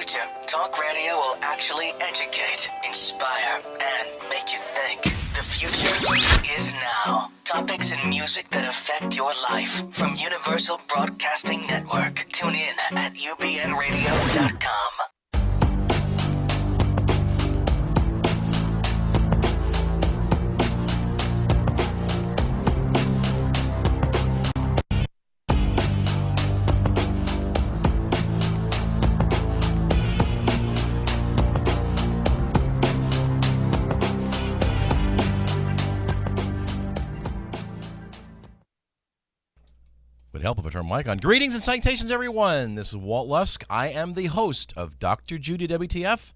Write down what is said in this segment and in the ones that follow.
future, talk radio will actually educate, inspire, and make you think. The future is now. Topics and music that affect your life from Universal Broadcasting Network. Tune in at ubnradio.com. Would help if I turn mic on. Greetings and salutations, everyone. This is Walt Lusk. I am the host of Dr. Judy WTF,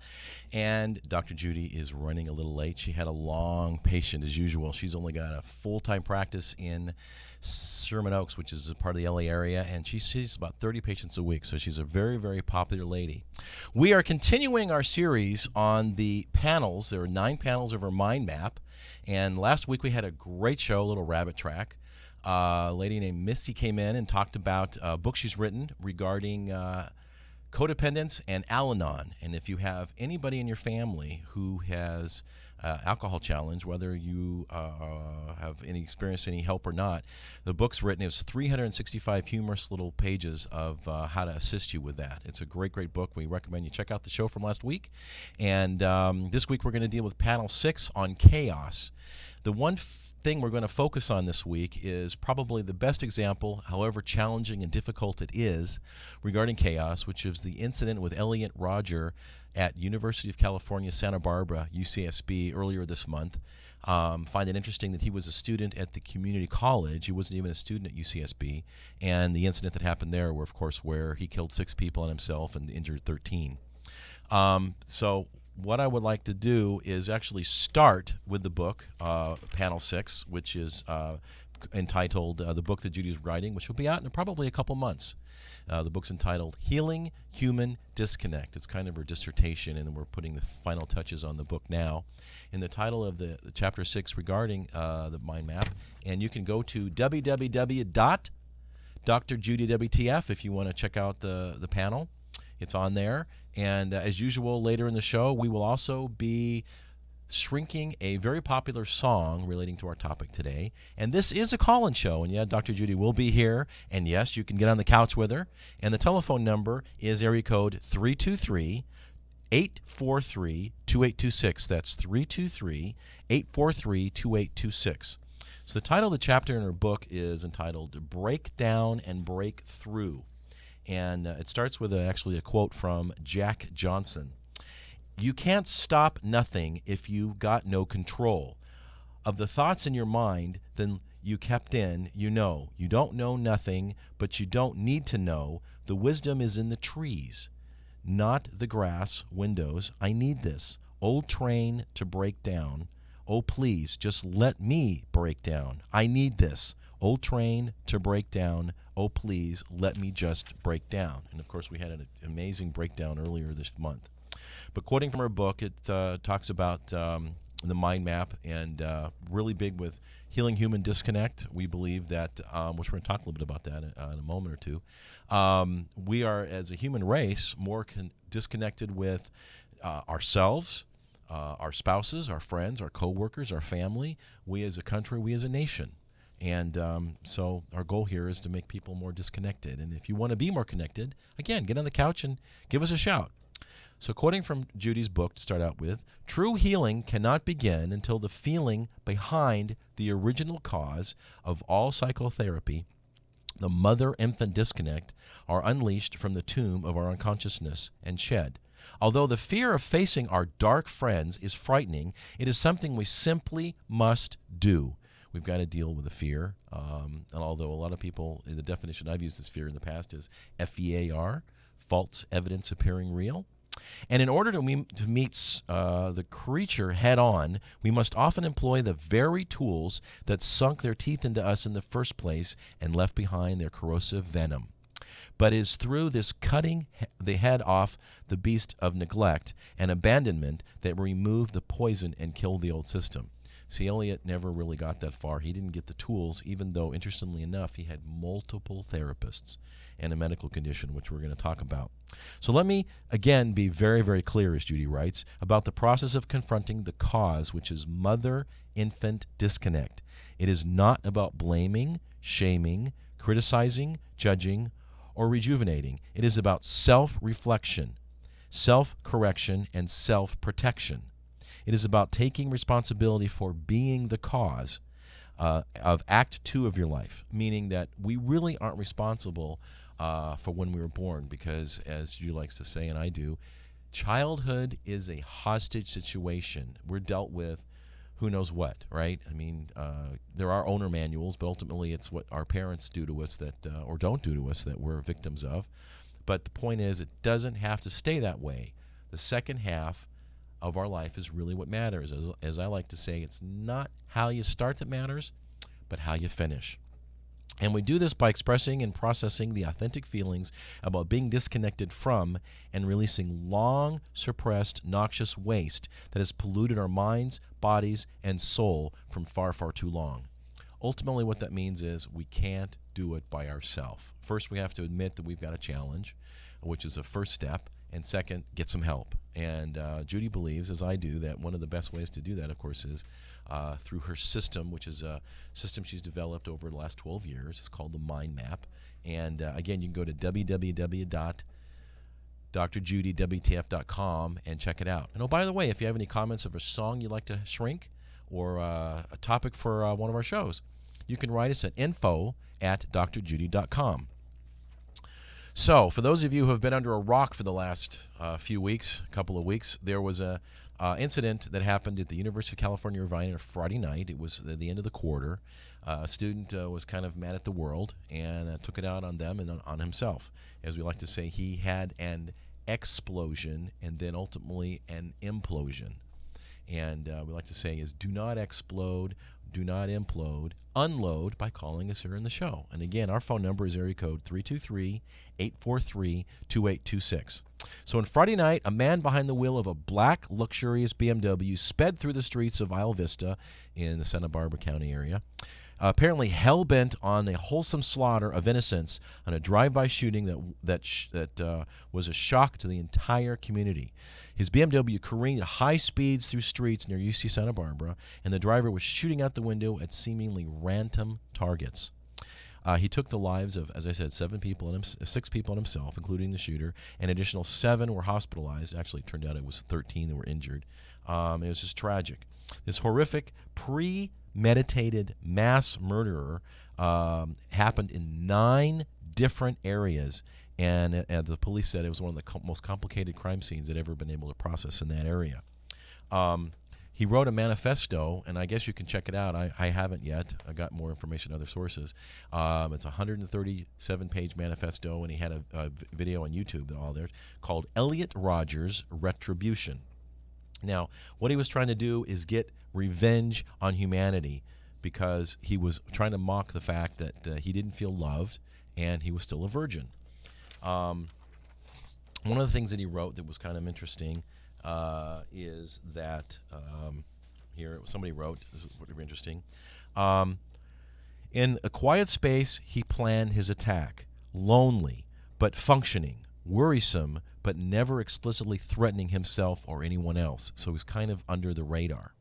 and Dr. Judy is running a little late. She had a long patient as usual. She's only got a full-time practice in Sherman Oaks, which is a part of the LA area, and she sees about 30 patients a week, so she's a very, very popular lady. We are continuing our series on the panels. There are 9 panels of our mind map, and last week we had a great show, a little rabbit track. A lady named Misty came in and talked about a book she's written regarding codependence and Al-Anon. And if you have anybody in your family who has alcohol challenge, whether you have any experience, any help or not, the book's written. It's 365 humorous little pages of how to assist you with that. It's a great, great book. We recommend you check out the show from last week. And this week we're going to deal with panel 6 on chaos. The one thing we're going to focus on this week is probably the best example, however challenging and difficult it is, regarding chaos, which is the incident with Elliot Roger at University of California, Santa Barbara, UCSB, earlier this month. Find it interesting that he was a student at the community college. He wasn't even a student at UCSB. And the incident that happened there, were, of course, where he killed 6 people and himself and injured 13. So what I would like to do is actually start with the book, Panel 6, which is entitled, the book that Judy's writing, which will be out in probably a couple months. The book's entitled Healing Human Disconnect. It's kind of her dissertation, and we're putting the final touches on the book now. In the title of the Chapter 6 regarding the mind map, and you can go to www.drjudywtf if you want to check out the panel. It's on there. And as usual, later in the show, we will also be shrinking a very popular song relating to our topic today. And this is a call-in show. And yeah, Dr. Judy will be here. And yes, you can get on the couch with her. And the telephone number is area code 323-843-2826. That's 323-843-2826. So the title of the chapter in her book is entitled Break Down and Break Through. And it starts with actually a quote from Jack Johnson. You can't stop nothing if you got no control of the thoughts in your mind, then you kept in, you know. You don't know nothing, but you don't need to know. The wisdom is in the trees, not the grass, windows. I need this old train to break down. Oh, please, just let me break down. I need this old train to break down. Oh, please, let me just break down. And, of course, we had an amazing breakdown earlier this month. But quoting from her book, it talks about the mind map and really big with healing human disconnect. We believe that, which we're going to talk a little bit about that in a moment or two, we are, as a human race, more disconnected with ourselves, our spouses, our friends, our coworkers, our family, we as a country, we as a nation. And so our goal here is to make people more disconnected. And if you want to be more connected, again, get on the couch and give us a shout. So quoting from Judy's book to start out with, true healing cannot begin until the feeling behind the original cause of all psychotherapy, the mother-infant disconnect, are unleashed from the tomb of our unconsciousness and shed. Although the fear of facing our dark friends is frightening, it is something we simply must do. We've got to deal with the fear. And although a lot of people, the definition I've used as fear in the past is FEAR, false evidence appearing real. And in order to meet the creature head on, we must often employ the very tools that sunk their teeth into us in the first place and left behind their corrosive venom. But it is through this cutting the head off the beast of neglect and abandonment that we remove the poison and kill the old system. See, Elliot never really got that far. He didn't get the tools, even though, interestingly enough, he had multiple therapists and a medical condition, which we're going to talk about. So let me, again, be very, very clear, as Judy writes, about the process of confronting the cause, which is mother-infant disconnect. It is not about blaming, shaming, criticizing, judging, or rejuvenating. It is about self-reflection, self-correction, and self-protection. It is about taking responsibility for being the cause of Act 2 of your life, meaning that we really aren't responsible for when we were born because, as you likes to say, and I do, childhood is a hostage situation. We're dealt with who knows what, right? I mean, there are owner manuals, but ultimately it's what our parents do to us that, or don't do to us that we're victims of. But the point is, it doesn't have to stay that way. The second half of our life is really what matters. As I like to say, it's not how you start that matters, but how you finish. And we do this by expressing and processing the authentic feelings about being disconnected from and releasing long suppressed noxious waste that has polluted our minds, bodies, and soul from far, far too long. Ultimately, what that means is we can't do it by ourselves. First, we have to admit that we've got a challenge, which is a first step. And second, get some help. And Judy believes, as I do, that one of the best ways to do that, of course, is through her system, which is a system she's developed over the last 12 years. It's called the Mind Map. And again, you can go to www.drjudywtf.com and check it out. And oh, by the way, if you have any comments of a song you'd like to shrink or a topic for one of our shows, you can write us at info@drjudy.com. So, for those of you who have been under a rock for the last couple of weeks, there was a incident that happened at the University of California, Irvine on Friday night. It was the end of the quarter. A student was kind of mad at the world and took it out on them and on himself. As we like to say, he had an explosion and then ultimately an implosion. And we like to say is do not explode, do not implode, unload by calling us here in the show. And again, our phone number is area code 323-843-2826. So on Friday night, a man behind the wheel of a black, luxurious BMW sped through the streets of Isla Vista in the Santa Barbara County area, apparently hell-bent on a wholesome slaughter of innocents on a drive-by shooting that was a shock to the entire community. His BMW careened at high speeds through streets near UC Santa Barbara, and the driver was shooting out the window at seemingly random targets. He took the lives of, as I said, 6 people and himself, including the shooter. An additional 7 were hospitalized. Actually, it turned out it was 13 that were injured. It was just tragic. This horrific, premeditated mass murderer happened in 9 different areas. And the police said it was one of the most complicated crime scenes they'd ever been able to process in that area. He wrote a manifesto, and I guess you can check it out. I haven't yet. I got more information in other sources. It's a 137-page manifesto, and he had a video on YouTube all there called Elliot Roger's Retribution. Now, what he was trying to do is get revenge on humanity because he was trying to mock the fact that he didn't feel loved and he was still a virgin. One of the things that he wrote that was kind of interesting is that here somebody wrote, this is pretty interesting. In a quiet space, he planned his attack, lonely but functioning, worrisome but never explicitly threatening himself or anyone else. So he was kind of under the radar.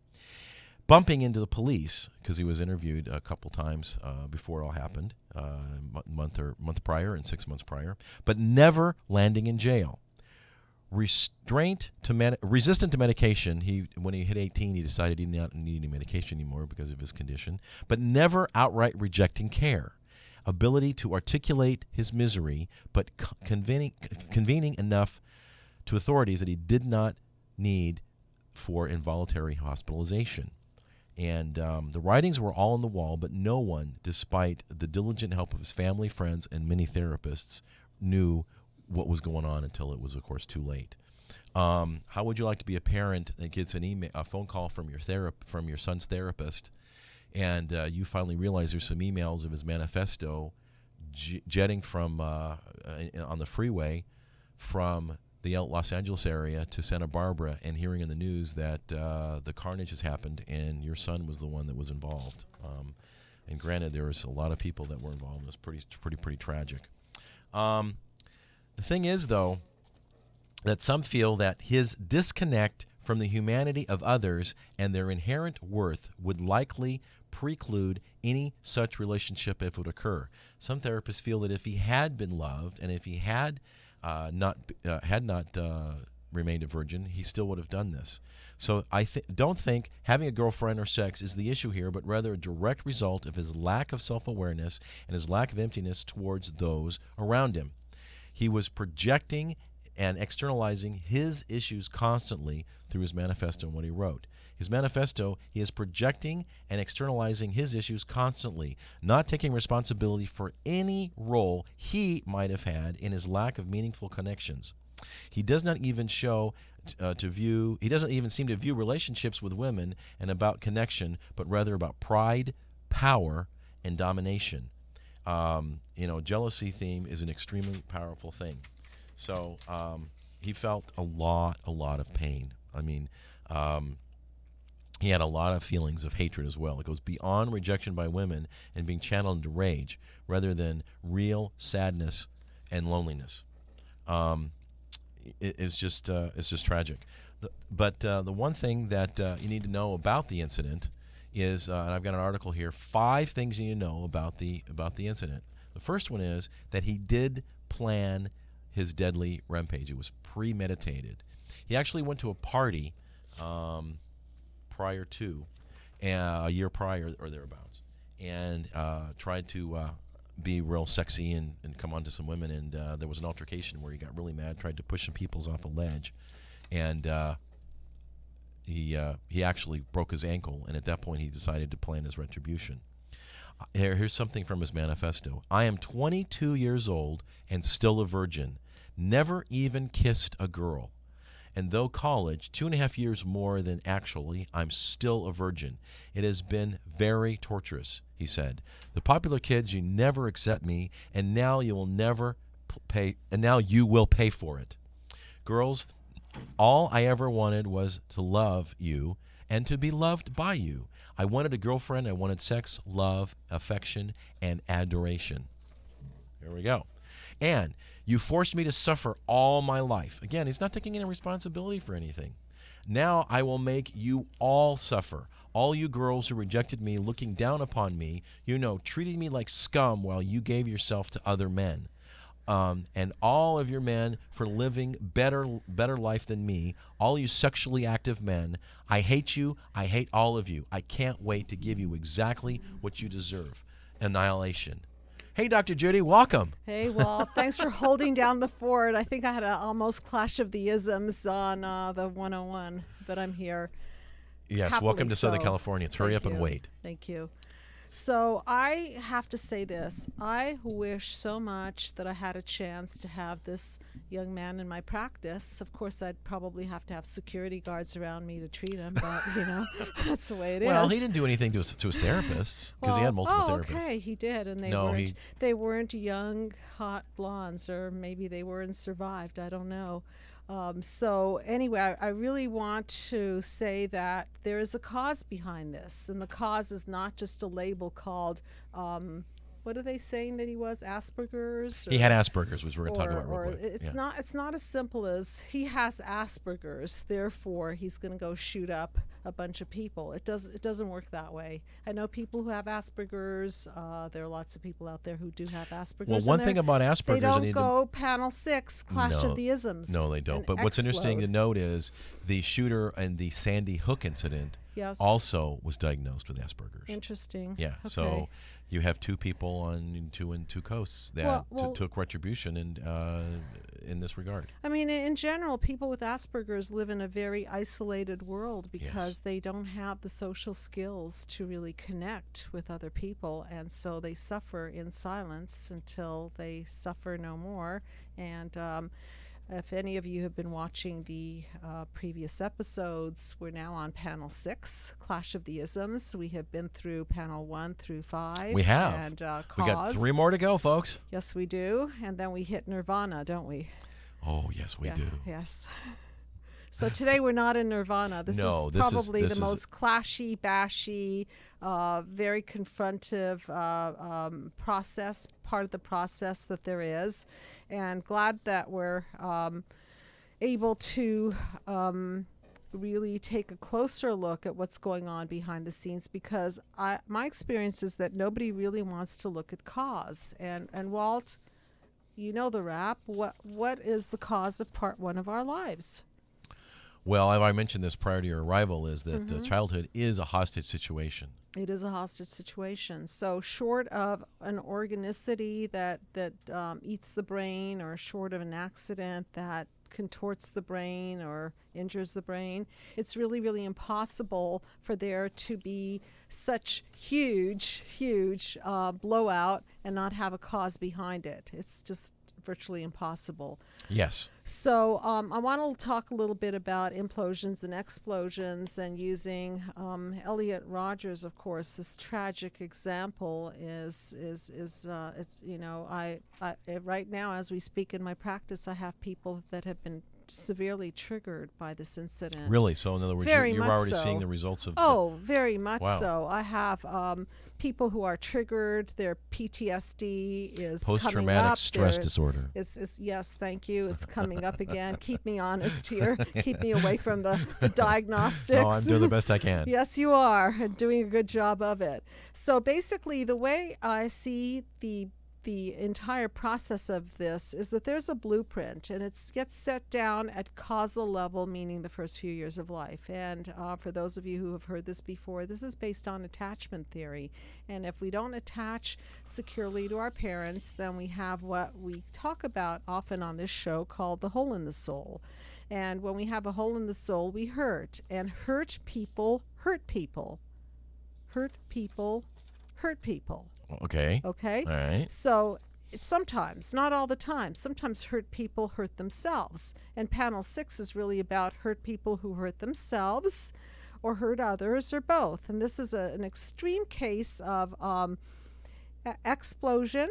Bumping into the police, because he was interviewed a couple times before it all happened, month prior and 6 months prior, but never landing in jail. Resistant to medication. When he hit 18, he decided he did not need any medication anymore because of his condition, but never outright rejecting care. Ability to articulate his misery, but convening enough to authorities that he did not need for involuntary hospitalization. And the writings were all on the wall, but no one, despite the diligent help of his family, friends, and many therapists, knew what was going on until it was, of course, too late. How would you like to be a parent that gets a phone call from your son's therapist, and you finally realize there's some emails of his manifesto jetting from on the freeway from the Los Angeles area to Santa Barbara and hearing in the news that the carnage has happened and your son was the one that was involved. And granted, there was a lot of people that were involved. It was pretty tragic. The thing is, though, that some feel that his disconnect from the humanity of others and their inherent worth would likely preclude any such relationship if it would occur. Some therapists feel that if he had been loved and if he had not remained a virgin, he still would have done this. So I don't think having a girlfriend or sex is the issue here, but rather a direct result of his lack of self-awareness and his lack of emptiness towards those around him. He was projecting and externalizing his issues constantly through his manifesto and what he wrote. His manifesto, he is projecting and externalizing his issues constantly, not taking responsibility for any role he might have had in his lack of meaningful connections. He does not even he doesn't even seem to view relationships with women and about connection, but rather about pride, power, and domination. Jealousy theme is an extremely powerful thing. So he felt a lot of pain. I mean, he had a lot of feelings of hatred as well. It goes beyond rejection by women and being channeled into rage rather than real sadness and loneliness. It's just tragic. But the one thing that you need to know about the incident is, and I've got an article here, 5 things you need to know about the incident. The first one is that he did plan his deadly rampage. It was premeditated. He actually went to a party prior to, a year prior or thereabouts, and tried to be real sexy and come on to some women, and there was an altercation where he got really mad, tried to push some people off a ledge, and he actually broke his ankle, and at that point he decided to plan his retribution. Here's something from his manifesto. I am 22 years old and still a virgin. Never even kissed a girl. And though college, 2.5 years more than actually, I'm still a virgin. It has been very torturous, he said. The popular kids, you never accept me, and now you will never pay, and now you will pay for it. Girls, all I ever wanted was to love you and to be loved by you. I wanted a girlfriend. I wanted sex, love, affection, and adoration. Here we go. And you forced me to suffer all my life. Again, he's not taking any responsibility for anything. Now I will make you all suffer. All you girls who rejected me, looking down upon me, treating me like scum while you gave yourself to other men. And all of your men for living better life than me, all you sexually active men, I hate you. I hate all of you. I can't wait to give you exactly what you deserve. Annihilation. Hey, Dr. Judy, welcome. Hey, well, thanks for holding down the fort. I think I had an almost clash of the isms on the 101, but I'm here. Yes, Happily welcome to Southern so. California. Hurry up and wait. Thank you. So I have to say this. I wish so much that I had a chance to have this young man in my practice. Of course, I'd probably have to have security guards around me to treat him, but, that's the way it is. Well, he didn't do anything to his therapists because he had multiple therapists. Okay, he did, and they weren't young, hot blondes, or maybe they were and survived. I don't know. So anyway, I really want to say that there is a cause behind this, and the cause is not just a label called, what are they saying that he was, Asperger's? He had Asperger's, which we're going to talk about real quick. It's not as simple as he has Asperger's, therefore he's going to go shoot up a bunch of people. It doesn't work that way. I know people who have Asperger's. There are lots of people out there who do have Asperger's. Well, one thing about Asperger's, they don't go panel 6, clash of the isms. No, they don't. But what's interesting to note is the shooter in the Sandy Hook incident also was diagnosed with Asperger's. Interesting. Yeah. Okay. So you have 2 people on two coasts that took retribution in this regard. I mean, in general, people with Asperger's live in a very isolated world because they don't have the social skills to really connect with other people, and so they suffer in silence until they suffer no more. And if any of you have been watching the previous episodes, we're now on panel 6, Clash of the Isms. We have been through panel 1 through 5. We have. And we got 3 more to go, folks. Yes, we do. And then we hit Nirvana, don't we? Oh, yes, we do. Yes. So today we're not in Nirvana. This is probably the most clashy, bashy, very confrontive part of the process that there is. And glad that we're able to really take a closer look at what's going on behind the scenes, because my experience is that nobody really wants to look at cause. And Walt, you know the rap. What is the cause of part one of our lives? Well, I mentioned this prior to your arrival, is that childhood is a hostage situation. It is a hostage situation. So short of an organicity that eats the brain, or short of an accident that contorts the brain or injures the brain, it's really, really impossible for there to be such huge blowout and not have a cause behind it. It's just virtually impossible. Yes. So I want to talk a little bit about implosions and explosions, and using Elliot Rogers, of course. This tragic example is I right now, as we speak in my practice, I have people that have been severely triggered by this incident. Really? So in other words, you're already seeing the results of... very much wow. so. I have people who are triggered. Their PTSD is post-traumatic stress disorder. Yes, thank you. It's coming up again. Keep me honest here. Keep me away from the diagnostics. No, I'm doing the best I can. Yes, you are, and doing a good job of it. So basically, the way I see the entire process of this is that there's a blueprint, and it gets set down at causal level, meaning the first few years of life. And for those of you who have heard this before, this is based on attachment theory. And if we don't attach securely to our parents, then we have what we talk about often on this show called the hole in the soul. And when we have a hole in the soul, we hurt. And hurt people hurt people. Hurt people hurt people. Okay. All right. So sometimes, not all the time, sometimes hurt people hurt themselves. And panel 6 is really about hurt people who hurt themselves or hurt others, or both. And this is an extreme case of explosion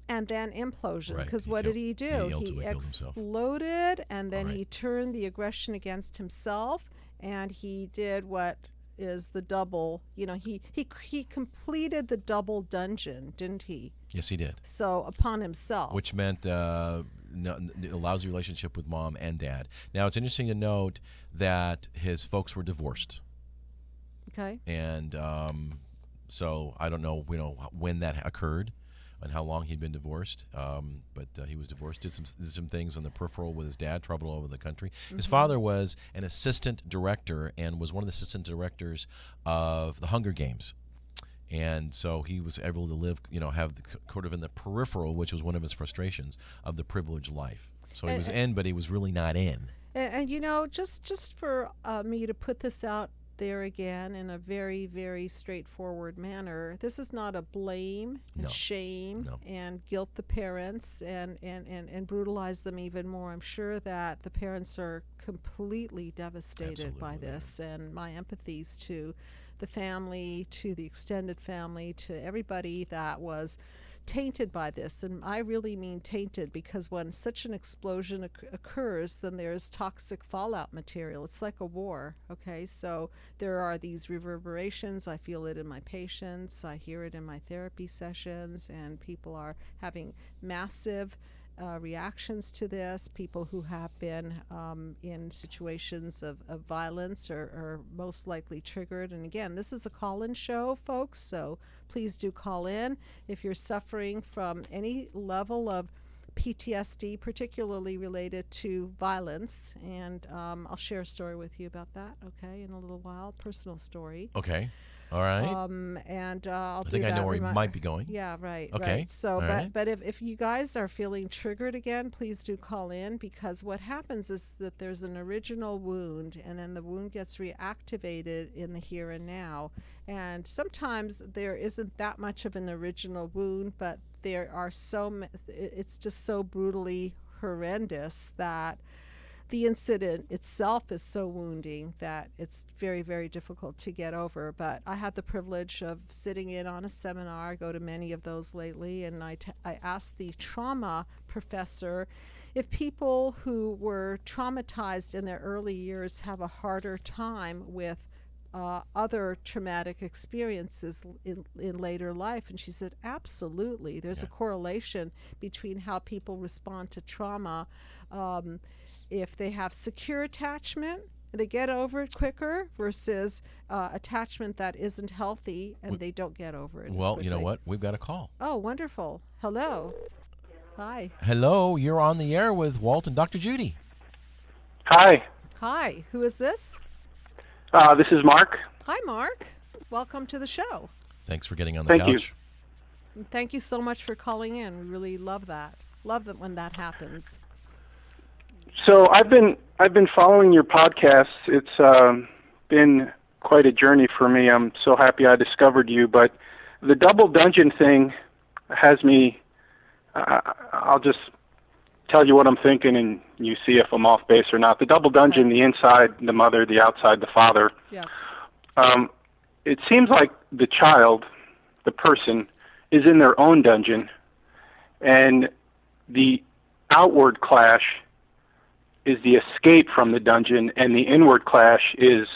and then implosion. Because what did he do? He exploded, and then he turned the aggression against himself, and he did what is the double, he completed the double dungeon, didn't he? Yes, he did. So upon himself. Which meant a lousy relationship with mom and dad. Now, it's interesting to note that his folks were divorced. Okay. And so I don't know, when that occurred and how long he'd been divorced, but he was divorced, did some things on the peripheral with his dad, traveled all over the country. His father was an assistant director and was one of the assistant directors of the Hunger Games. And so he was able to live, have sort of in the peripheral, which was one of his frustrations, of the privileged life. So he was in, but he was really not in. And just for me to put this out there again in a very, very straightforward manner, this is not a blame and shame and guilt the parents and brutalize them even more. I'm sure that the parents are completely devastated by this, and my empathies to the family, to the extended family, to everybody that was tainted by this. And I really mean tainted, because when such an explosion occurs, then there's toxic fallout material. It's like a war. Okay, so there are these reverberations. I feel it in my patients, I hear it in my therapy sessions, and people are having massive reactions to this. People who have been in situations of violence are most likely triggered. And again, this is a call-in show, folks, so please do call in if you're suffering from any level of PTSD, particularly related to violence. And I'll share a story with you about that, okay, in a little while, personal story. Okay. All right. And I think I know where he might be going. Yeah, right. Okay. Right. So, right. but if you guys are feeling triggered again, please do call in, because what happens is that there's an original wound, and then the wound gets reactivated in the here and now. And sometimes there isn't that much of an original wound, but there are it's just so brutally horrendous that the incident itself is so wounding that it's very, very difficult to get over. But I had the privilege of sitting in on a seminar. I go to many of those lately, and I asked the trauma professor if people who were traumatized in their early years have a harder time with other traumatic experiences in later life. And she said, absolutely. There's a correlation between how people respond to trauma. If they have secure attachment, they get over it quicker versus attachment that isn't healthy and they don't get over it. Well, you know what? We've got a call. Oh, wonderful. Hello. Hi. Hello, you're on the air with Walt and Dr. Judy. Hi. Hi. Who is this? This is Mark. Hi, Mark. Welcome to the show. Thanks for getting on the Thank you. couch. And thank you so much for calling in. We really love that. Love that when that happens. So I've been following your podcasts. It's been quite a journey for me. I'm so happy I discovered you. But the double dungeon thing has me. I'll just tell you what I'm thinking, and you see if I'm off base or not. The double dungeon: the inside, the mother; the outside, the father. Yes. It seems like the child, the person, is in their own dungeon, and the outward clash is the escape from the dungeon, and the inward clash is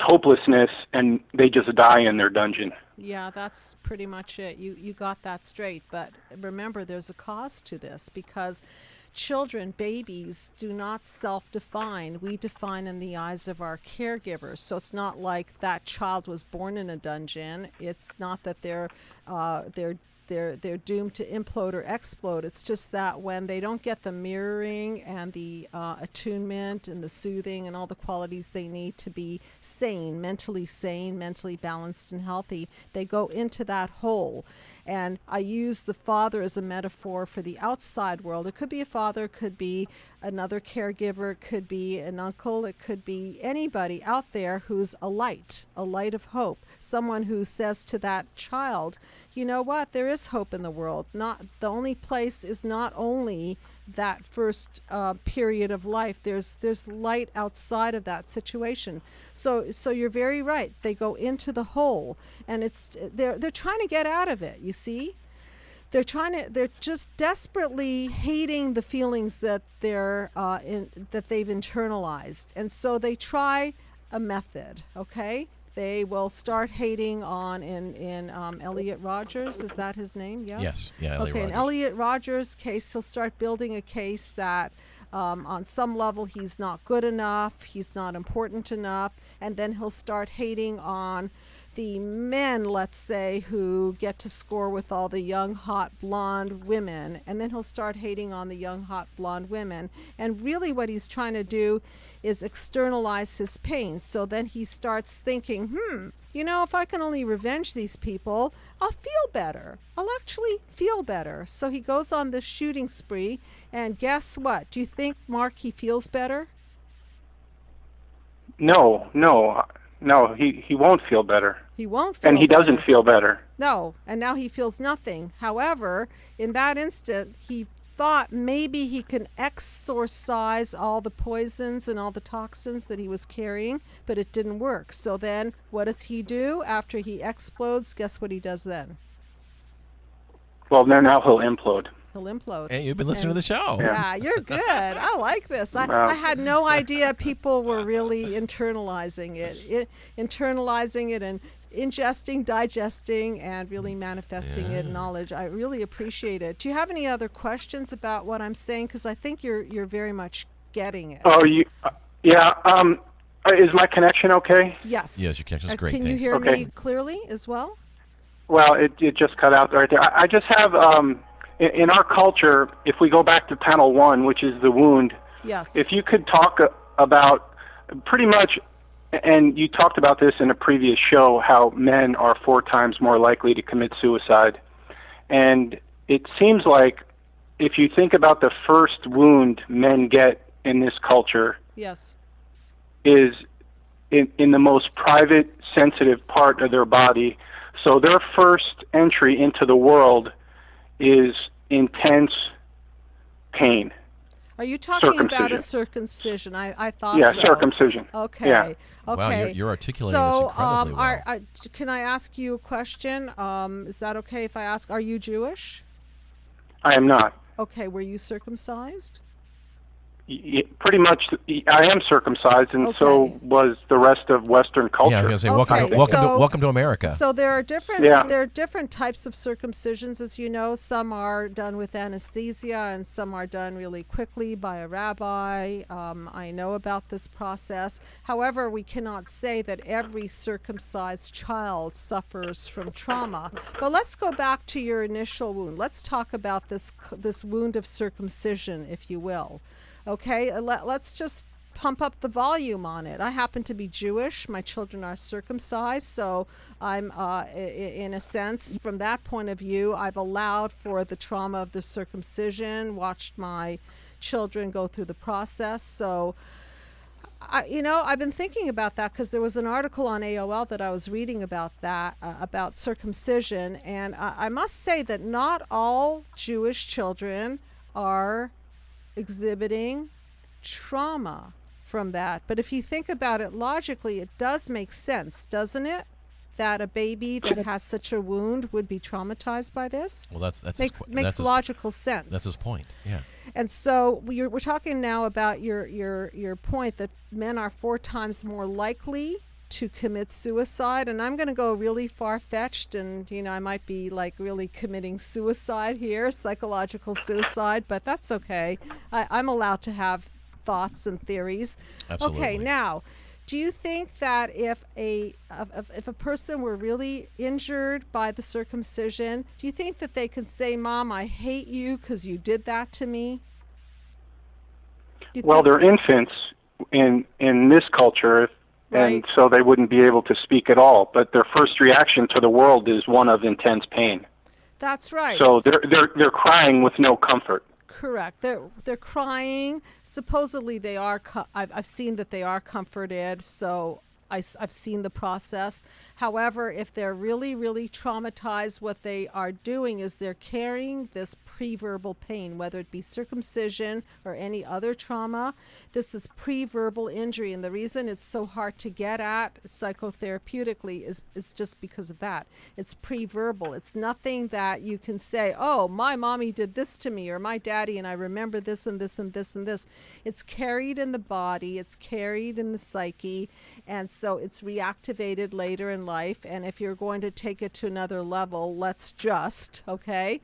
hopelessness, and they just die in their dungeon. Yeah, that's pretty much it. You got that straight. But remember, there's a cause to this because children, babies, do not self-define. We define in the eyes of our caregivers. So it's not like that child was born in a dungeon. It's not that they're doomed to implode or explode. It's just that when they don't get the mirroring and the attunement and the soothing and all the qualities they need to be sane, mentally balanced and healthy, they go into that hole. And I use the father as a metaphor for the outside world. It could be a father, it could be another caregiver, it could be an uncle, it could be anybody out there who's a light of hope, someone who says to that child, you know what, there is hope in the world. Not the only place is not only that first period of life. There's light outside of that situation. So you're very right. They go into the hole, and they're trying to get out of it. You see, they're just desperately hating the feelings that that they've internalized, and so they try a method. Okay. They will start hating on in Elliot Rogers. Is that his name? Yes. Yes. Yeah. Elliot Okay. In Rodger. Elliot Roger's case, he'll start building a case that on some level he's not good enough, he's not important enough, and then he'll start hating on the men, let's say, who get to score with all the young, hot, blonde women, and then he'll start hating on the young, hot, blonde women. And really what he's trying to do is externalize his pain. So then he starts thinking, if I can only revenge these people, I'll feel better. I'll actually feel better. So he goes on this shooting spree, and guess what? Do you think, Mark, he feels better? No, he won't feel better. He won't feel and he better. doesn't feel better. No, and now he feels nothing. However, in that instant, he thought maybe he can exorcise all the poisons and all the toxins that he was carrying, but it didn't work. So then what does he do after he explodes? Guess what he does then? Well, now he'll implode. He'll implode. Hey, you've been listening to the show. Yeah, you're good. I like this. I had no idea people were really internalizing it and ingesting, digesting, and really manifesting it in knowledge. I really appreciate it. Do you have any other questions about what I'm saying? Because I think you're very much getting it. Oh, yeah. Is my connection okay? Yes. Yes, your connection's great. Can you Thanks. hear Okay. me clearly as well? Well, it just cut out right there. I just have, in our culture, if we go back to panel 1, which is the wound, Yes. if you could talk about pretty much, and you talked about this in a previous show, how men are 4 times more likely to commit suicide. And it seems like if you think about the first wound men get in this culture Yes. is in the most private, sensitive part of their body. So their first entry into the world is intense pain. Are you talking about a circumcision? I thought so. Yeah, circumcision. Okay. Yeah. Okay. Wow, you're articulating this incredibly well. Can I ask you a question? Is that okay if I ask? Are you Jewish? I am not. Okay. Were you circumcised? Pretty much, I am circumcised, and so was the rest of Western culture. Yeah, I was going to say, welcome to America. So there are different types of circumcisions, as you know. Some are done with anesthesia, and some are done really quickly by a rabbi. I know about this process. However, we cannot say that every circumcised child suffers from trauma. But let's go back to your initial wound. Let's talk about this wound of circumcision, if you will. Okay, let's just pump up the volume on it. I happen to be Jewish. My children are circumcised, so I'm, in a sense, from that point of view, I've allowed for the trauma of the circumcision, watched my children go through the process. So, I've been thinking about that because there was an article on AOL that I was reading about that, about circumcision, and I must say that not all Jewish children are exhibiting trauma from that. But if you think about it logically, it does make sense, doesn't it? That a baby that has such a wound would be traumatized by this. Well, that's makes logical sense. That's his point. Yeah. And so we're talking now about your point that men are 4 times more likely to commit suicide, and I'm going to go really far-fetched, and I might be like really committing suicide here, psychological suicide, but that's okay. I'm allowed to have thoughts and theories. Absolutely. Okay, now, do you think that if a person were really injured by the circumcision, do you think that they could say, "Mom, I hate you because you did that to me"? Well, they're infants in this culture. Right. And so they wouldn't be able to speak at all. But their first reaction to the world is one of intense pain. That's right. So they're crying with no comfort. Correct. They're crying. Supposedly they are. I've seen that they are comforted. So I've seen the process. However, if they're really, really traumatized, what they are doing is they're carrying this pre-verbal pain, whether it be circumcision or any other trauma. This is pre-verbal injury, and the reason it's so hard to get at psychotherapeutically is just because of that. It's pre-verbal. It's nothing that you can say, "Oh, my mommy did this to me," or "My daddy, and I remember this and this and this and this." It's carried in the body. It's carried in the psyche, and so it's reactivated later in life. And if you're going to take it to another level, let's just, okay,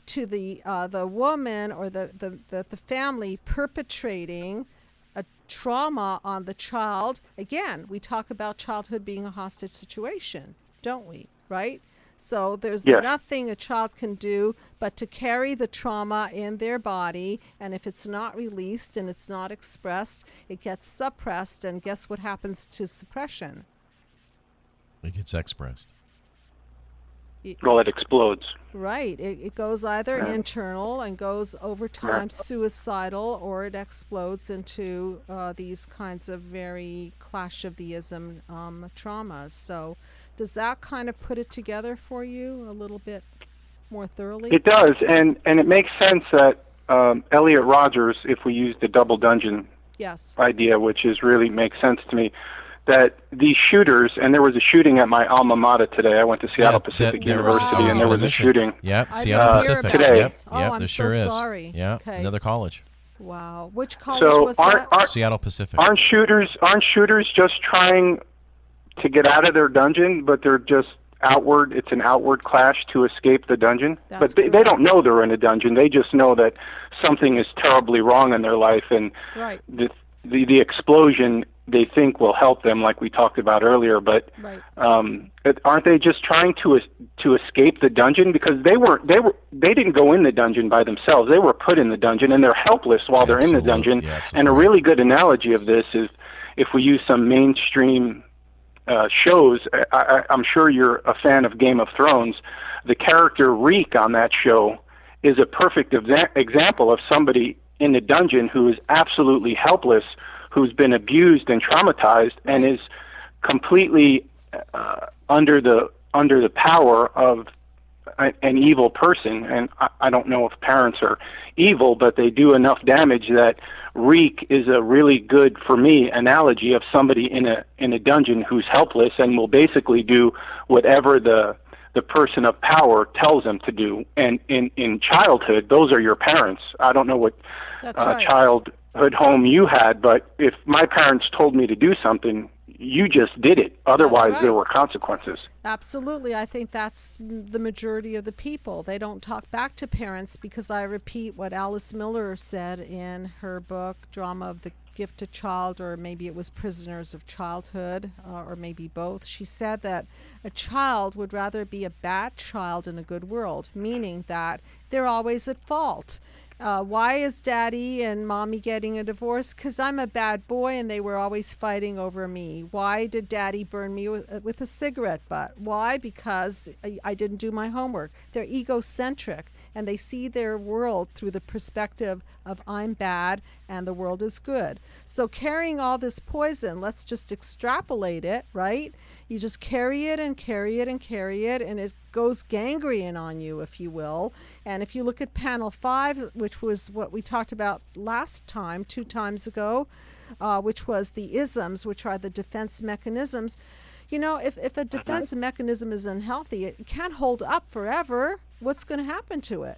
to the woman or the family perpetrating a trauma on the child. Again, we talk about childhood being a hostage situation, don't we? Right? So there's nothing a child can do but to carry the trauma in their body, and if it's not released and it's not expressed, it gets suppressed, and guess what happens to suppression? It gets expressed. Well, it explodes. Right. It goes either internal and goes over time suicidal, or it explodes into these kinds of very clash of the ism traumas. So does that kind of put it together for you a little bit more thoroughly? It does, and it makes sense that Elliot Rogers, if we use the double dungeon idea, which really makes sense to me, that these shooters, and there was a shooting at my alma mater today. I went to Seattle Pacific University, and there was a shooting. Yep, Seattle Pacific. Today. Yep, I'm there so sure is. Sorry. Yeah, okay. Another college. Wow. Which college was that? Seattle Pacific. Aren't shooters just trying to get out of their dungeon, but they're just outward? It's an outward clash to escape the dungeon. That's but they don't know they're in a dungeon. They just know that something is terribly wrong in their life, and the explosion they think will help them, like we talked about earlier. But aren't they just trying to escape the dungeon? Because they didn't go in the dungeon by themselves. They were put in the dungeon, and they're helpless while they're in the dungeon. Yeah, and a really good analogy of this is if we use some mainstream shows. I'm sure you're a fan of Game of Thrones. The character Reek on that show is a perfect example of somebody in the dungeon who is absolutely helpless, who's been abused and traumatized, and is completely under the power of an evil person, and I don't know if parents are evil, but they do enough damage that Reek is a really good, for me, analogy of somebody in a dungeon who's helpless and will basically do whatever the person of power tells them to do. And in childhood, those are your parents. I don't know what childhood home you had, but if my parents told me to do something, you just did it. Otherwise, there were consequences. Absolutely. I think that's the majority of the people. They don't talk back to parents because I repeat what Alice Miller said in her book, Drama of the Gifted Child, or maybe it was Prisoners of Childhood, or maybe both. She said that a child would rather be a bad child in a good world, meaning that they're always at fault. Why is daddy and mommy getting a divorce? Because I'm a bad boy and they were always fighting over me. Why did daddy burn me with a cigarette butt? Why? Because I didn't do my homework. They're egocentric and they see their world through the perspective of I'm bad and the world is good. So carrying all this poison, let's just extrapolate it, right? You just carry it and carry it and carry it, and it goes gangrene on you, if you will. And if you look at panel 5, which was what we talked about last time, 2 times ago, which was the isms, which are the defense mechanisms. You know, if a defense mechanism is unhealthy, it can't hold up forever. What's going to happen to it?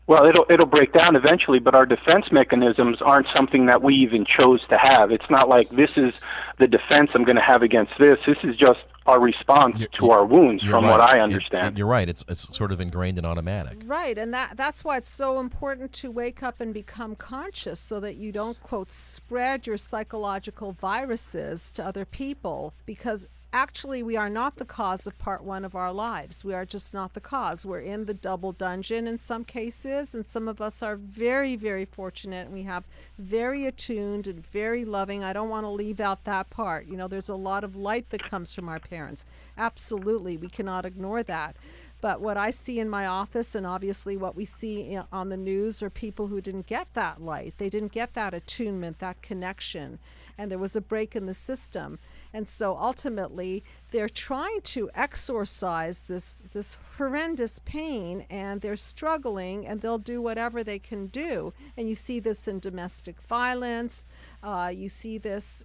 Well, it'll break down eventually, but our defense mechanisms aren't something that we even chose to have. It's not like this is the defense I'm going to have against this. This is just our response to our wounds, from what I understand. You're right. It's sort of ingrained and automatic. Right, and that's why it's so important to wake up and become conscious so that you don't, quote, spread your psychological viruses to other people, because actually, we are not the cause of part 1 of our lives. We are just not the cause. We're in the double dungeon in some cases, and some of us are very, very fortunate, and we have very attuned and very loving. I don't want to leave out that part. You know, there's a lot of light that comes from our parents. Absolutely, we cannot ignore that. But what I see in my office, and obviously what we see on the news, are people who didn't get that light. They didn't get that attunement, that connection. And there was a break in the system. And so ultimately, they're trying to exorcise this horrendous pain, and they're struggling, and they'll do whatever they can do. And you see this in domestic violence. You see this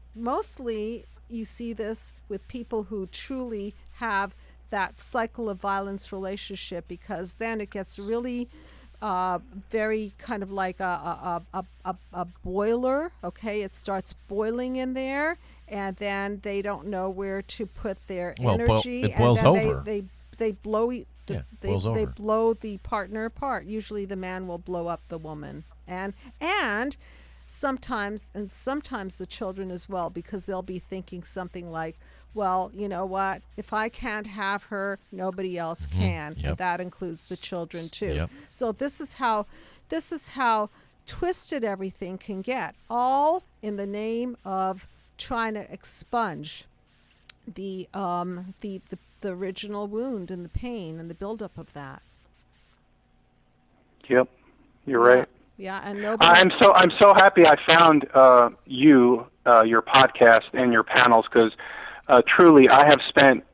with people who truly have that cycle of violence relationship, because then it gets really very kind of like a boiler. Okay, it starts boiling in there, and then they don't know where to put their energy. It boils and then over. They blow they over. blow the partner apart. Usually, the man will blow up the woman, and sometimes the children as well, because they'll be thinking something like, well, you know what? If I can't have her, nobody else can. Yep. And that includes the children too. Yep. So this is how twisted everything can get, all in the name of trying to expunge the original wound and the pain and the buildup of that. Yep, you're right. Yeah, and nobody. I'm so happy I found your podcast and your panels, because truly I have spent.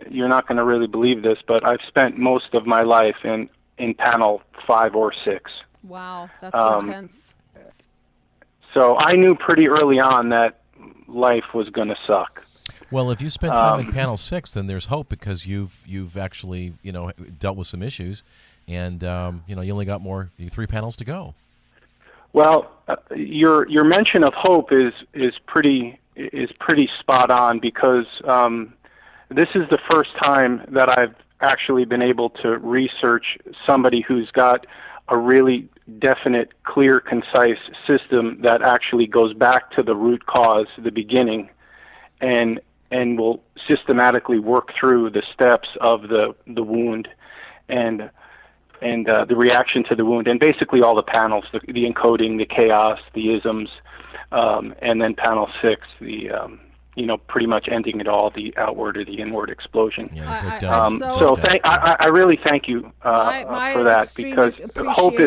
You're not going to really believe this, but I've spent most of my life in panel 5 or 6. Wow, that's intense. So I knew pretty early on that life was going to suck. Well, if you spend time in panel 6, then there's hope, because you've actually dealt with some issues, and you only got 3 panels to go. Well, your mention of hope is pretty spot on, because this is the first time that I've actually been able to research somebody who's got a really definite, clear, concise system that actually goes back to the root cause, the beginning, and will systematically work through the steps of the wound and the reaction to the wound, and basically all the panels, the encoding, the chaos, the isms, and then panel 6, the pretty much ending it all, the outward or the inward explosion. Yeah, I really thank you for that, because hope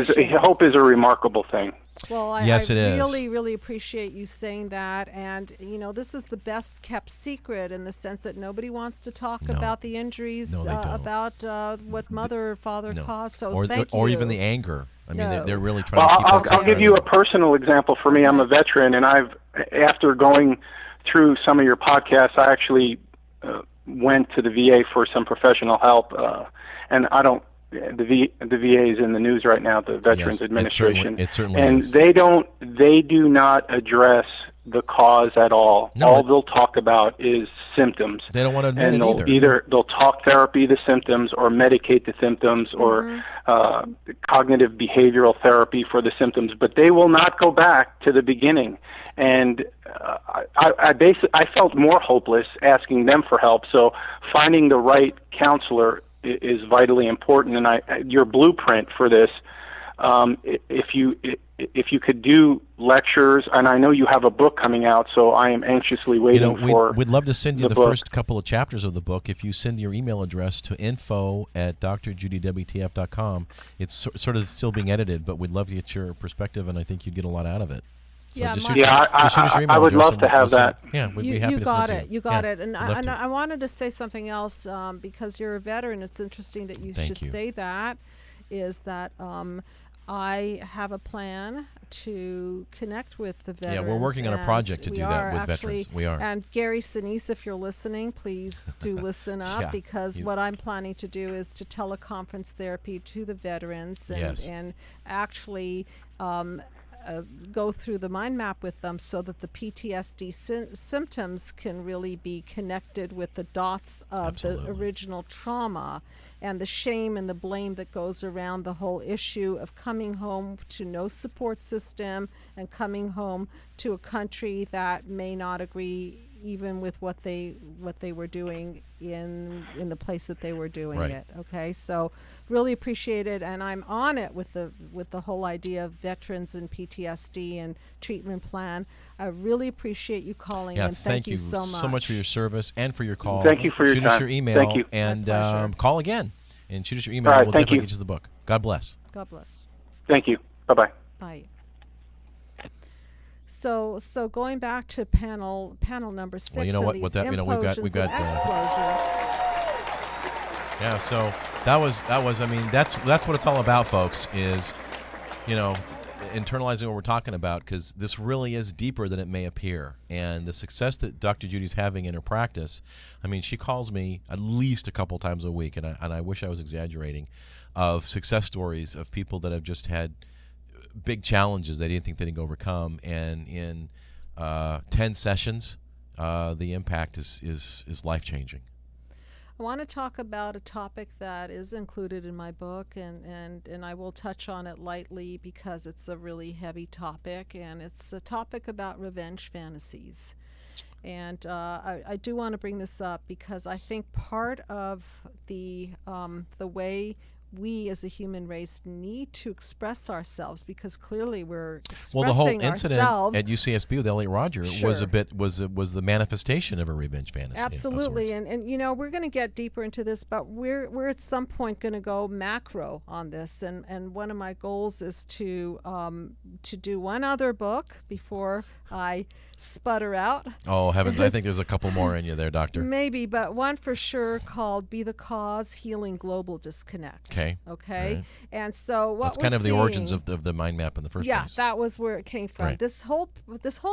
is a remarkable thing. Well, I Yes, it is. really, really appreciate you saying that. And, this is the best kept secret in the sense that nobody wants to talk about the injuries, No, they don't. about what mother or father caused. So or, thank you. or even the anger. I mean, No. they're really trying to keep that I'll give you a personal example. For me, I'm a veteran, and after going through some of your podcasts, I actually went to the VA for some professional help. And I don't. The VA is in the news right now, the Veterans Administration, it certainly and is. they do not address the cause at all. No, all they'll talk about is symptoms. They don't want to admit and it either. They'll talk therapy the symptoms, or medicate the symptoms, or cognitive behavioral therapy for the symptoms, but they will not go back to the beginning. And I felt more hopeless asking them for help. So finding the right counselor is vitally important, and your blueprint for this. If you could do lectures, and I know you have a book coming out, so I am anxiously waiting for. We'd love to send you the book. first couple of chapters of the book. If you send your email address to info@drjudywtf.com, it's sort of still being edited, but we'd love to get your perspective, and I think you'd get a lot out of it. So Yeah, just my- shoot Yeah, us your email I would address love and to have we'll that. send it. Yeah, we'd be happy to send it to you. You got Yeah, it. And, we'd love to. I wanted to say something else because you're a veteran. It's interesting that you Thank should you. say that. Is that I have a plan to connect with the veterans. Yeah, we're working on a and project to we do that are with actually, veterans. We are. And Gary Sinise, if you're listening, please do listen up Yeah, because what I'm planning to do is to teleconference therapy to the veterans and actually go through the mind map with them so that the PTSD symptoms can really be connected with the dots of the original trauma and the shame and the blame that goes around the whole issue of coming home to no support system and coming home to a country that may not agree even with what they were doing in the place that they were doing it. Okay, so really appreciate it, and I'm on it with the whole idea of veterans and PTSD and treatment plan. I really appreciate you calling, and thank you so much for your service and for your call. Thank you for your shoot time. us your email. Thank you. And My pleasure. call again and shoot us your email. All right, We'll thank definitely you. get you the book. God bless. God bless. Thank you. Bye-bye. Bye. So going back to panel number 6. Well, you know what? These With that, we got implosions and explosions. Yeah. So that was. I mean, that's what it's all about, folks. Is internalizing what we're talking about, because this really is deeper than it may appear. And the success that Dr. Judy's having in her practice, I mean, she calls me at least a couple times a week, and I wish I was exaggerating, of success stories of people that have just had big challenges they didn't think they could overcome, and in 10 sessions, the impact is life-changing. I want to talk about a topic that is included in my book, and I will touch on it lightly because it's a really heavy topic, and it's a topic about revenge fantasies. And I do want to bring this up because I think part of the way we as a human race need to express ourselves, because clearly we're expressing the whole incident ourselves at UCSB with Elliot Roger was Sure. was the manifestation of a revenge fantasy. Absolutely, and we're going to get deeper into this, but we're at some point going to go macro on this, and one of my goals is to do one other book before I sputter out. Oh heavens! I think there's a couple more in you there, Doctor. Maybe, but one for sure called "Be the Cause: Healing Global Disconnect." Okay. Right. And so what That's kind of the origins of the mind map in the first place. Yeah, that was where it came from. Right. This whole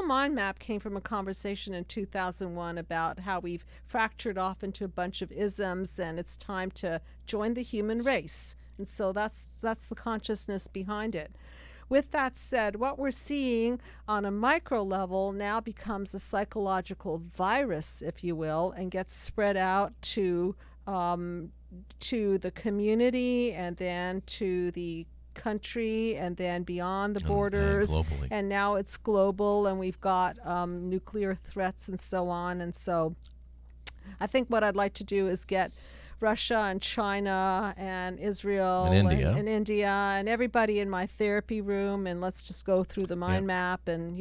mind map came from a conversation in 2001 about how we've fractured off into a bunch of isms, and it's time to join the human race. And so that's the consciousness behind it. With that said, what we're seeing on a micro level now becomes a psychological virus, if you will, and gets spread out to the community, and then to the country, and then beyond the borders, and globally. And now it's global, and we've got nuclear threats and so on. And so I think what I'd like to do is get Russia and China and Israel and India and everybody in my therapy room, and let's just go through the mind map and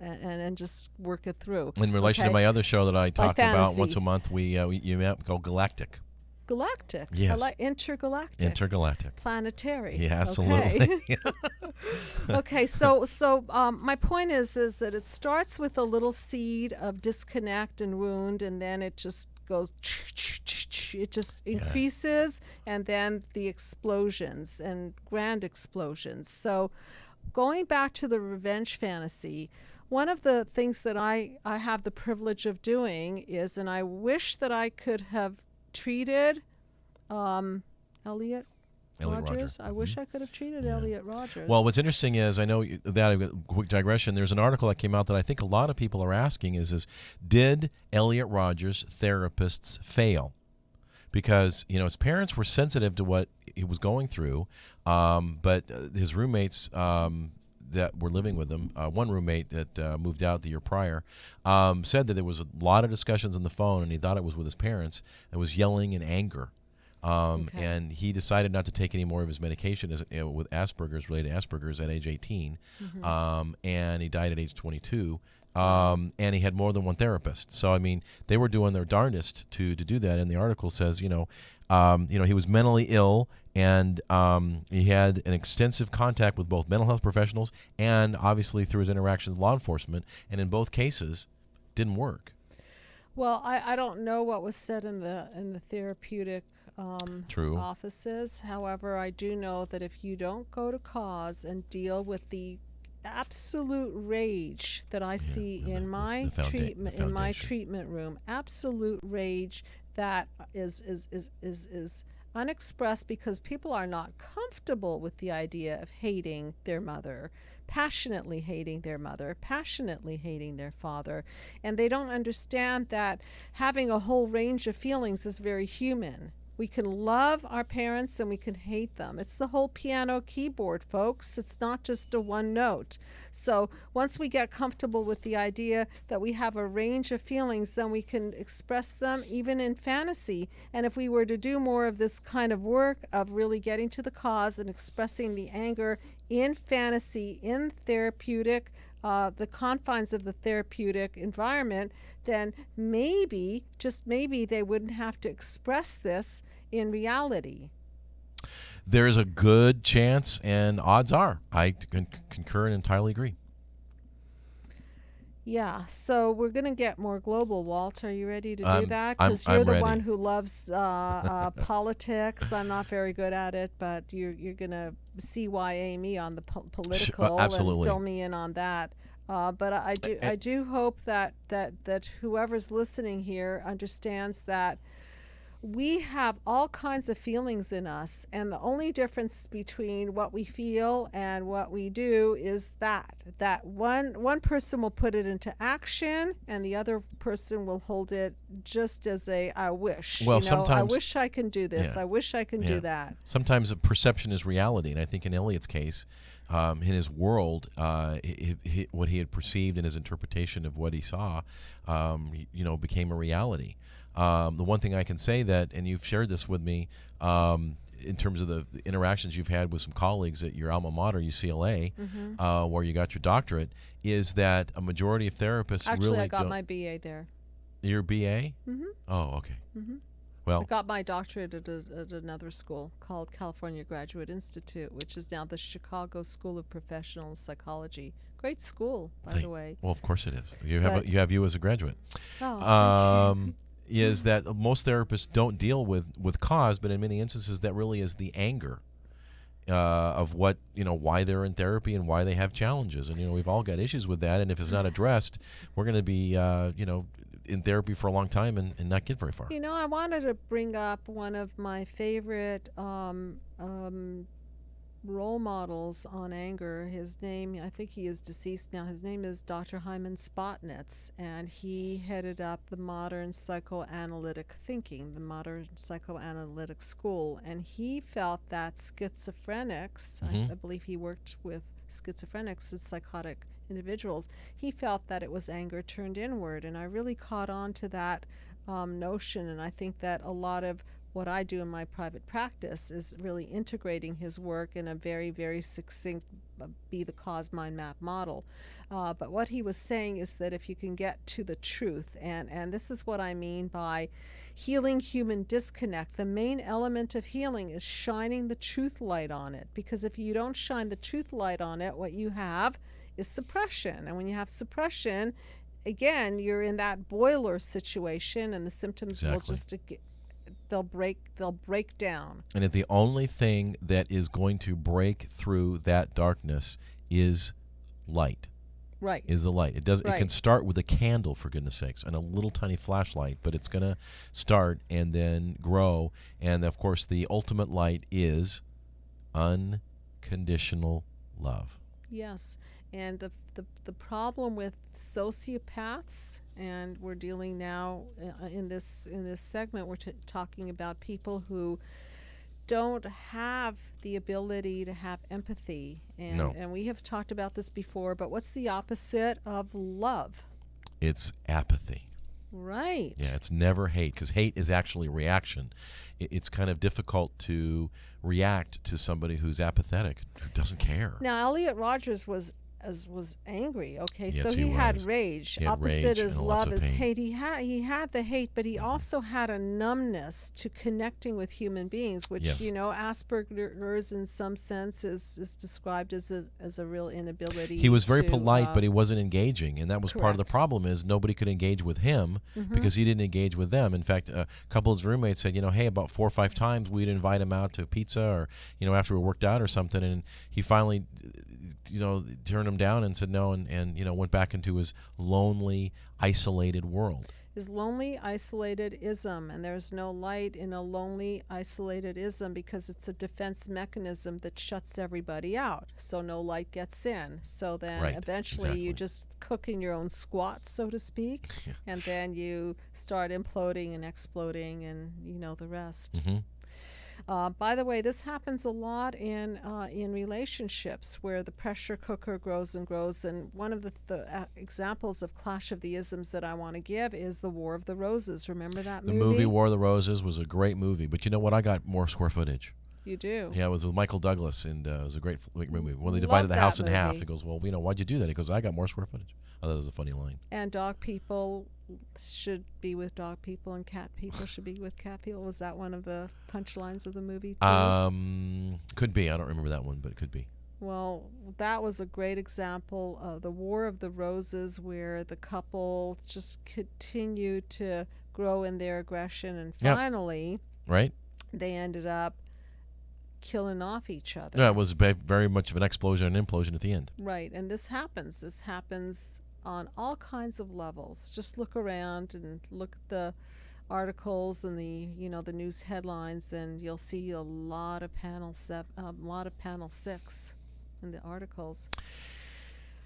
and just work it through. In relation to my other show that I talk about fantasy. once a month, you go Galactic. Galactic. Yes. I like intergalactic. Intergalactic. Planetary. Yeah, absolutely. Okay. Okay, so my point is that it starts with a little seed of disconnect and wound, and then it just goes. It just increases, and then the explosions and grand explosions. So, going back to the revenge fantasy, one of the things that I have the privilege of doing is, and I wish that I could have treated Elliot Rogers. Rodger. I wish I could have treated Elliot Rogers. Well, what's interesting is, I know that, quick digression, there's an article that came out that I think a lot of people are asking is did Elliot Rodger's therapists fail? Because, his parents were sensitive to what he was going through, but his roommates that were living with him, one roommate that moved out the year prior, said that there was a lot of discussions on the phone, and he thought it was with his parents. It was yelling and anger. And he decided not to take any more of his medication with Asperger's, related to Asperger's, at age 18, and he died at age 22. And he had more than one therapist. So, I mean, they were doing their darndest to do that. And the article says, he was mentally ill, and he had an extensive contact with both mental health professionals and obviously through his interactions with law enforcement. And in both cases, didn't work. Well, I don't know what was said in the therapeutic offices. However, I do know that if you don't go to cause and deal with the absolute rage that I see in my treatment room, absolute rage that is unexpressed because people are not comfortable with the idea of hating their mother, passionately hating their mother, passionately hating their father, and they don't understand that having a whole range of feelings is very human. We can love our parents and we can hate them. It's the whole piano keyboard, folks. It's not just a one note. So once we get comfortable with the idea that we have a range of feelings, then we can express them even in fantasy. And if we were to do more of this kind of work of really getting to the cause and expressing the anger in fantasy, in therapeutic, the confines of the therapeutic environment, then maybe, just maybe, they wouldn't have to express this in reality. There's a good chance, and odds are, I concur and entirely agree. Yeah, so we're going to get more global, Walt. Are you ready to do that? Because I'm you're the ready. one who loves politics. I'm not very good at it, but you're going to CYA me on the political and fill me in on that. But I do hope that whoever's listening here understands that we have all kinds of feelings in us, and the only difference between what we feel and what we do is that one person will put it into action and the other person will hold it just as I wish. Well, sometimes I wish I can do this. I wish I can do that. Sometimes perception is reality, and I think in Elliot's case, in his world, what he had perceived in his interpretation of what he saw, became a reality. The one thing I can say that, and you've shared this with me, in terms of the interactions you've had with some colleagues at your alma mater, UCLA, where you got your doctorate, is that a majority of therapists Actually, I got my BA there. Your BA? Mm-hmm. Oh, okay. Mm-hmm. Well, I got my doctorate at another school called California Graduate Institute, which is now the Chicago School of Professional Psychology. Great school, by the way. Well, of course it is. You have you as a graduate. Oh, is that most therapists don't deal with cause, but in many instances that really is the anger of what, why they're in therapy and why they have challenges. And, we've all got issues with that. And if it's not addressed, we're going to be, in therapy for a long time and not get very far. I wanted to bring up one of my favorite role models on anger. His name, I think he is deceased now, his name is Dr. Hyman Spotnitz, and he headed up the modern psychoanalytic thinking, the modern psychoanalytic school, and he felt that schizophrenics, I believe he worked with schizophrenics as psychotic individuals, he felt that it was anger turned inward, and I really caught on to that notion, and I think that a lot of what I do in my private practice is really integrating his work in a very, very succinct be the cause mind map model. But what he was saying is that if you can get to the truth, and this is what I mean by healing human disconnect, the main element of healing is shining the truth light on it. Because if you don't shine the truth light on it, what you have is suppression. And when you have suppression, again, you're in that boiler situation, and the symptoms will just they'll break down. And if the only thing that is going to break through that darkness is light. Right. Is the light. It can start with a candle, for goodness sakes, and a little tiny flashlight, but it's going to start and then grow. And of course, the ultimate light is unconditional love. Yes. And the problem with sociopaths, and we're dealing now in this segment, we're talking about people who don't have the ability to have empathy. And we have talked about this before, but what's the opposite of love? It's apathy. Right. Yeah, it's never hate, because hate is actually reaction. It's kind of difficult to react to somebody who's apathetic, who doesn't care. Now, Elliot Rogers was angry. Okay, yes, so he had was. rage. He had Opposite rage is and lots love of is pain. hate. He had the hate, but he also had a numbness to connecting with human beings, which Asperger's in some sense is described as a real inability. He was very polite, but he wasn't engaging, and that was correct. part of the problem. Is nobody could engage with him because he didn't engage with them. In fact, a couple of his roommates said, hey, about 4 or 5 times we'd invite him out to pizza, or after we worked out or something, and he finally turned him down and said no, and went back into his lonely, isolated world. His lonely, isolated ism, and there's no light in a lonely, isolated ism because it's a defense mechanism that shuts everybody out, so no light gets in. So then eventually you just cook in your own squat, so to speak, and then you start imploding and exploding, and you know the rest. By the way, this happens a lot in relationships where the pressure cooker grows and grows. And one of the examples of Clash of the Isms that I want to give is The War of the Roses. Remember that movie? The movie War of the Roses was a great movie. But you know what? I got more square footage. You do? Yeah, it was with Michael Douglas, and it was a great movie. When they divided the house in half, he goes, well, why'd you do that? He goes, I got more square footage. I thought it was a funny line. And dog people should be with dog people, and cat people should be with cat people. Was that one of the punchlines of the movie, too? Could be. I don't remember that one, but it could be. Well, that was a great example of the War of the Roses, where the couple just continued to grow in their aggression, and finally, they ended up killing off each other. Yeah, it was very much of an explosion and implosion at the end. Right, and this happens on all kinds of levels. Just look around and look at the articles and the news headlines, and you'll see a lot of panel 6 in the articles.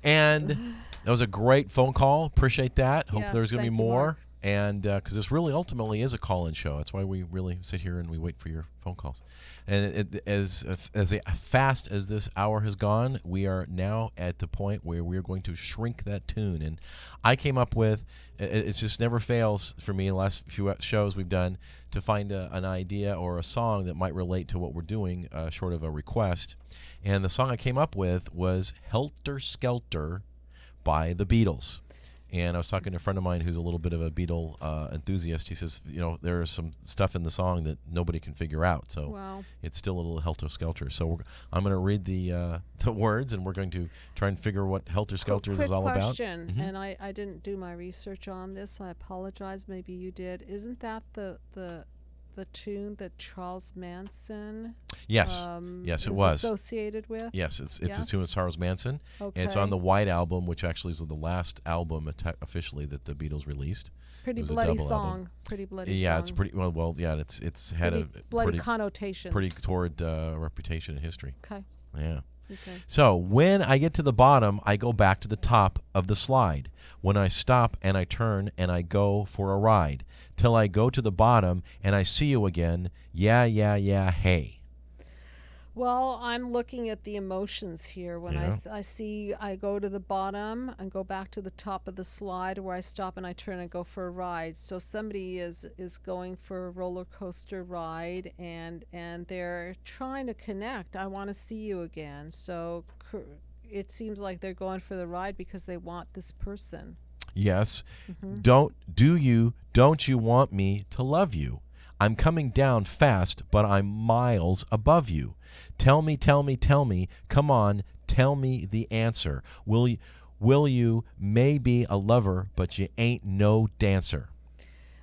And that was a great phone call. Appreciate that. Hope there's going to be more. Mark. And because this really ultimately is a call-in show. That's why we really sit here and we wait for your phone calls. And as fast as this hour has gone, we are now at the point where we're going to shrink that tune. And I came up with, it just never fails for me in the last few shows we've done, to find an idea or a song that might relate to what we're doing, short of a request. And the song I came up with was Helter Skelter by the Beatles. And I was talking to a friend of mine who's a little bit of a Beatle enthusiast. He says, there's some stuff in the song that nobody can figure out. So it's still a little helter-skelter. So I'm going to read the words, and we're going to try and figure what helter-skelter is all about. Quick question, and I didn't do my research on this. I apologize. Maybe you did. Isn't that the tune that Charles Manson yes, it was associated with? Yes, it's a tune of Charles Manson. Okay. And it's on the White Album, which actually is the last album officially that the Beatles released. Pretty bloody song. Pretty bloody song. It's pretty well. Yeah, it's had a bloody connotations. Pretty torrid reputation in history. Okay. Yeah. Okay. So when I get to the bottom, I go back to the top of the slide. When I stop and I turn and I go for a ride, till I go to the bottom and I see you again. Yeah, hey. Well, I'm looking at the emotions here. When I go to the bottom and go back to the top of the slide, where I stop and I turn and go for a ride. So somebody is going for a roller coaster ride, and they're trying to connect. I want to see you again. So it seems like they're going for the ride because they want this person. Yes. Don't you want me to love you? I'm coming down fast, but I'm miles above you. Tell me, come on, tell me the answer. Will you may be a lover, but you ain't no dancer.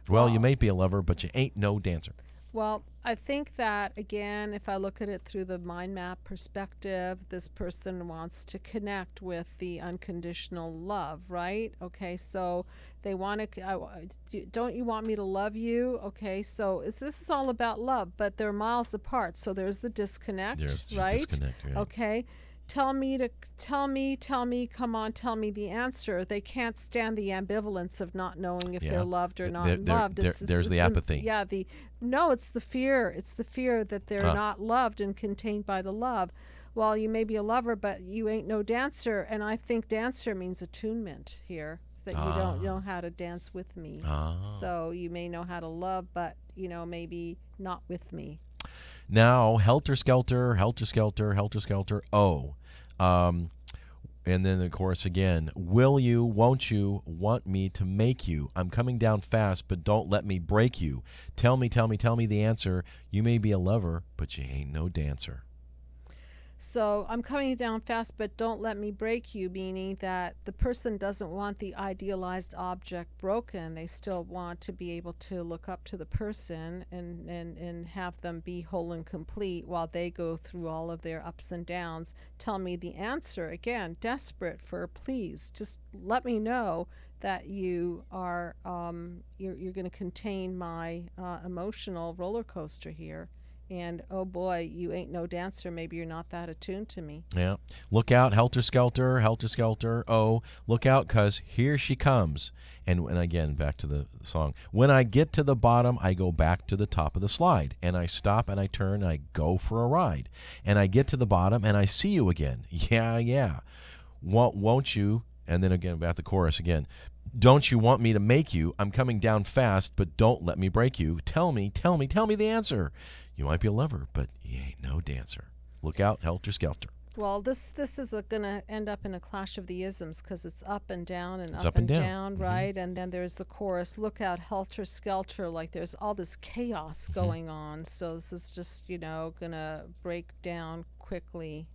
Well, you may be a lover, but you ain't no dancer. Well, I think that, again, if I look at it through the mind map perspective, this person wants to connect with the unconditional love, right? Okay, so they want to, don't you want me to love you? Okay, so this is all about love, but they're miles apart. So there's the disconnect, There's right? disconnect, right? Okay. Tell me, come on, tell me the answer. They can't stand the ambivalence of not knowing if they're loved or not loved. There's the apathy. It's the fear. It's the fear that they're not loved and contained by the love. Well, you may be a lover, but you ain't no dancer. And I think dancer means attunement here, that you don't know how to dance with me. So you may know how to love, but, maybe not with me. Now, helter skelter, oh. And then the chorus again. Will you, won't you, want me to make you? I'm coming down fast, but don't let me break you. Tell me the answer. You may be a lover, but you ain't no dancer. So I'm coming down fast, but don't let me break you, meaning that the person doesn't want the idealized object broken. They still want to be able to look up to the person and have them be whole and complete while they go through all of their ups and downs. Tell me the answer. Again, desperate for, please, just let me know that you are you're going to contain my emotional roller coaster here. And, oh, boy, you ain't no dancer. Maybe you're not that attuned to me. Yeah. Look out, helter skelter, oh, look out, 'cause here she comes. And again, back to the song. When I get to the bottom, I go back to the top of the slide. And I stop and I turn and I go for a ride. And I get to the bottom and I see you again. Yeah. Won't you? And then again, back to the chorus again. Don't you want me to make you? I'm coming down fast, but don't let me break you. Tell me the answer. You might be a lover, but you ain't no dancer. Look out, helter skelter. Well, this is going to end up in a clash of the isms because it's up and down and It's up and down, right? And then there's the chorus, look out, helter skelter, like there's all this chaos going on. So this is just, going to break down quickly.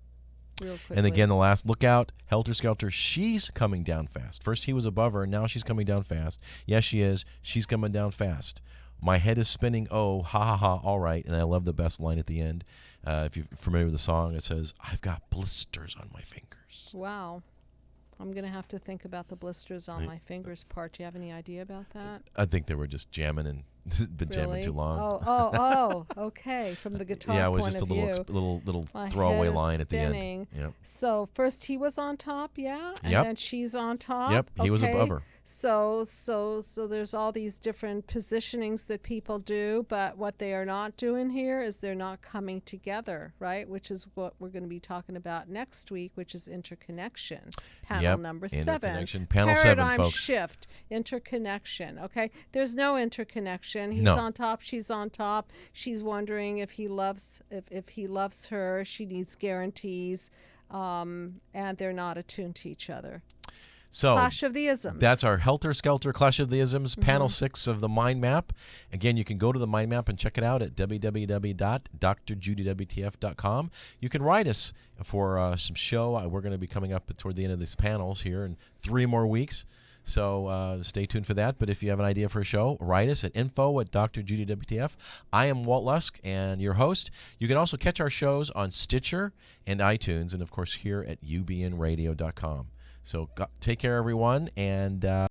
Real quickly. And again, the last, look out, helter skelter, she's coming down fast. First he was above her, and now she's coming down fast. Yes, she is. She's coming down fast. My head is spinning, oh, ha, all right. And I love the best line at the end. If you're familiar with the song, it says, I've got blisters on my fingers. Wow. I'm going to have to think about the blisters on my fingers part. Do you have any idea about that? I think they were just jamming and been jamming too long. Oh, okay. From the guitar yeah, it was point just of a view. little My throwaway head is line at the spinning. end. Yep. So first he was on top, yeah? And then she's on top? Yep, he was above her. So there's all these different positionings that people do, but what they are not doing here is they're not coming together, right? Which is what we're going to be talking about next week, which is interconnection. Panel number 7. Interconnection. Panel 7, folks. Paradigm shift. Interconnection, okay? There's no interconnection. He's on top, she's on top. She's wondering if he loves her. She needs guarantees, and they're not attuned to each other. So Clash of the Isms. That's our Helter Skelter Clash of the Isms, Panel 6 of the Mind Map. Again, you can go to the Mind Map and check it out at www.drjudywtf.com. You can write us for some show. We're going to be coming up toward the end of these panels here in 3 more weeks. So stay tuned for that. But if you have an idea for a show, write us at info@drjudywtf. I am Walt Lusk and your host. You can also catch our shows on Stitcher and iTunes, and, of course, here at ubnradio.com. So take care, everyone, and